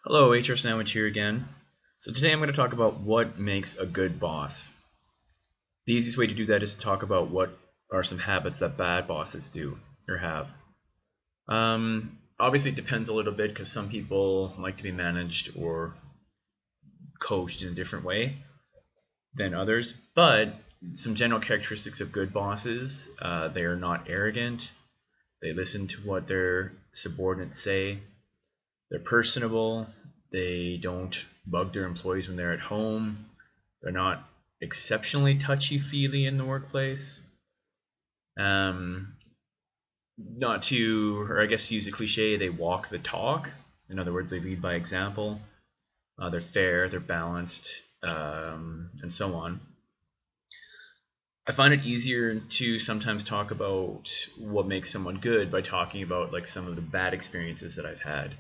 Hello, HR Sandwich here again. So today I'm going to talk about what makes a good boss. The easiest way to do that is to talk about what are some habits that bad bosses do or have. Obviously, it depends a little bit because some people like to be managed or coached in a different way than others. But some general characteristics of good bosses: they are not arrogant. They listen to what their subordinates say. They're personable. They don't bug their employees when they're at home. They're not exceptionally touchy-feely in the workplace. Not to, or I guess to use a cliche, they walk the talk. In other words, they lead by example. They're fair, they're balanced, and so on. I find it easier to sometimes talk about what makes someone good by talking about like some of the bad experiences that I've had.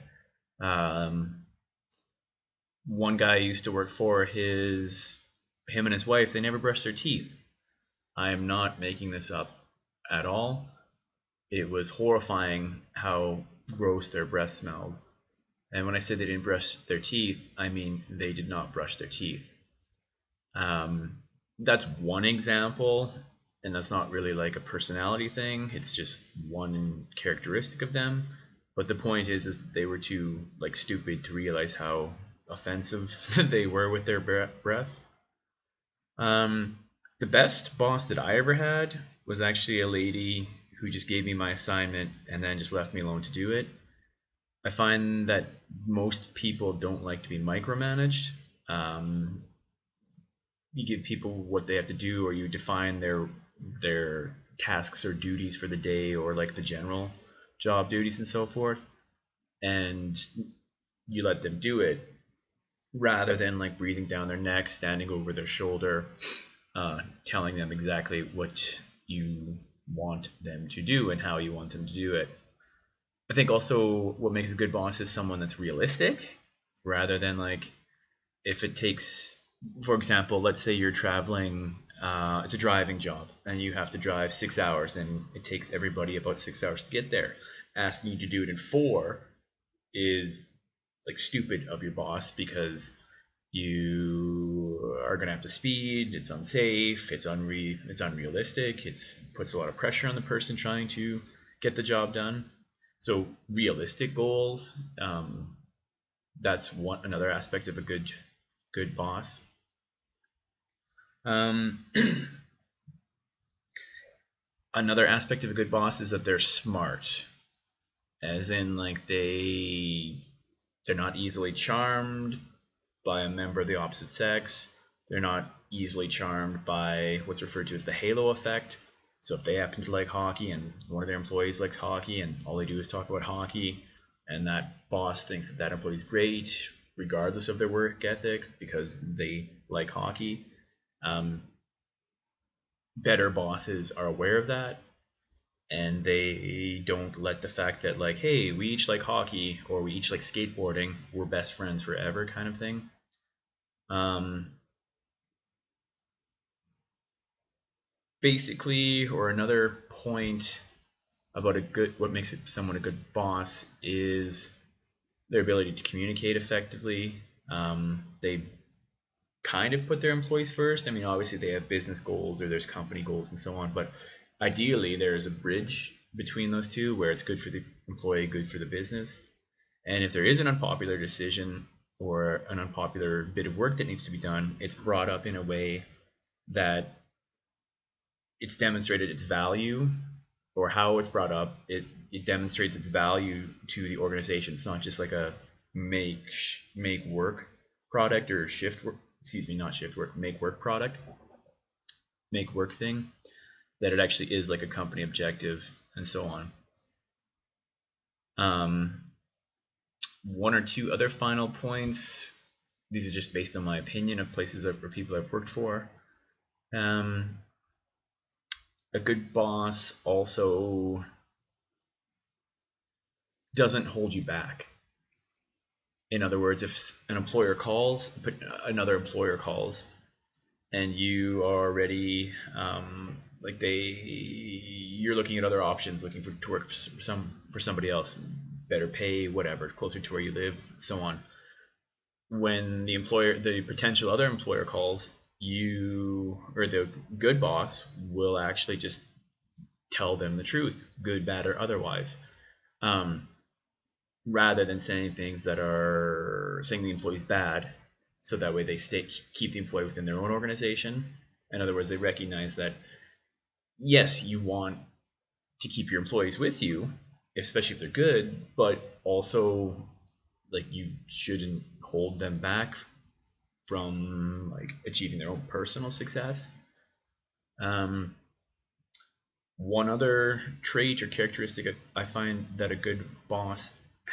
One guy I used to work for, him and his wife, they never brushed their teeth. I am not making this up at all. It was horrifying how gross their breath smelled. And when I say they didn't brush their teeth, I mean they did not brush their teeth. That's one example, and that's not really like a personality thing. It's just one characteristic of them. But the point is that they were too like stupid to realize how offensive they were with their breath. The best boss that I ever had was actually a lady who just gave me my assignment and then just left me alone to do it. I find that most people don't like to be micromanaged. You give people what they have to do, or you define their tasks or duties for the day, or like the general job duties and so forth, and you let them do it rather than like breathing down their neck, standing over their shoulder, telling them exactly what you want them to do and how you want them to do it. I think also what makes a good boss is someone that's realistic rather than like if it takes, for example, let's say you're traveling, it's a driving job and you have to drive 6 hours and it takes everybody about 6 hours to get there. Asking you to do it in 4 is like stupid of your boss because you are going to have to speed. It's unsafe. It's unrealistic. It puts a lot of pressure on the person trying to get the job done. So realistic goals. That's another aspect of a good boss. Another aspect of a good boss is that they're smart, as in like they're not easily charmed by a member of the opposite sex. They're not easily charmed by what's referred to as the halo effect. So if they happen to like hockey and one of their employees likes hockey and all they do is talk about hockey, and that boss thinks that employee's great regardless of their work ethic because they like hockey, better bosses are aware of that, and they don't let the fact that like, hey, we each like hockey or we each like skateboarding, we're best friends forever kind of thing. Basically, or another point about what makes someone a good boss is their ability to communicate effectively. They kind of put their employees first. I mean, obviously they have business goals or there's company goals and so on, but ideally there's a bridge between those two where it's good for the employee, good for the business. And if there is an unpopular decision or an unpopular bit of work that needs to be done, it's brought up in a way that it's demonstrated its value, or how it's brought up, it demonstrates its value to the organization. It's not just like a make work product or shift work, excuse me, not shift work, make work product, make work thing, that it actually is like a company objective and so on. One or two other final points. These are just based on my opinion of places or people I've worked for. A good boss also doesn't hold you back. In other words, if another employer calls, and you are already you're looking at other options, looking to work for somebody else, better pay, whatever, closer to where you live, so on. when the potential other employer calls, you or the good boss will actually just tell them the truth, good, bad, or otherwise, um, rather than saying things that are saying the employee's bad, so that way they keep the employee within their own organization. In other words, they recognize that yes, you want to keep your employees with you, especially if they're good, but also like you shouldn't hold them back from like achieving their own personal success. One other trait or characteristic I find that a good boss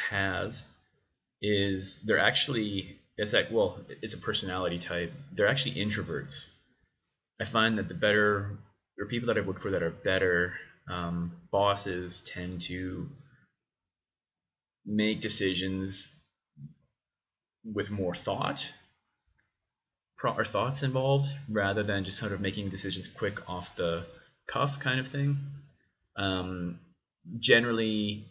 has is they're actually it's like well it's a personality type. They're actually introverts. I find that the better or people that I've worked for that are better bosses tend to make decisions with more thought or thoughts involved rather than just sort of making decisions quick off the cuff kind of thing. Um, Generally,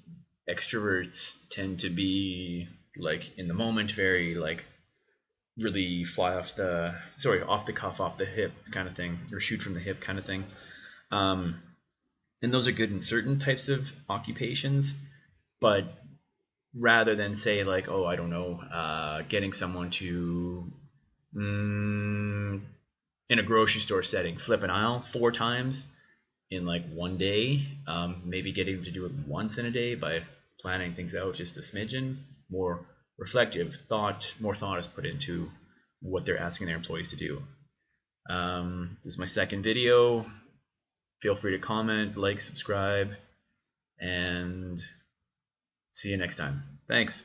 extroverts tend to be like in the moment, very like really fly off the cuff, off the hip kind of thing, or shoot from the hip kind of thing. Um, and those are good in certain types of occupations, but rather than say like, oh, I don't know, getting someone to in a grocery store setting flip an aisle 4 times in like one day, maybe getting them to do it once in a day by planning things out just a smidgen more reflective thought. More thought is put into what they're asking their employees to do. This is my second video. Feel free to comment, like, subscribe, and see you next time. Thanks.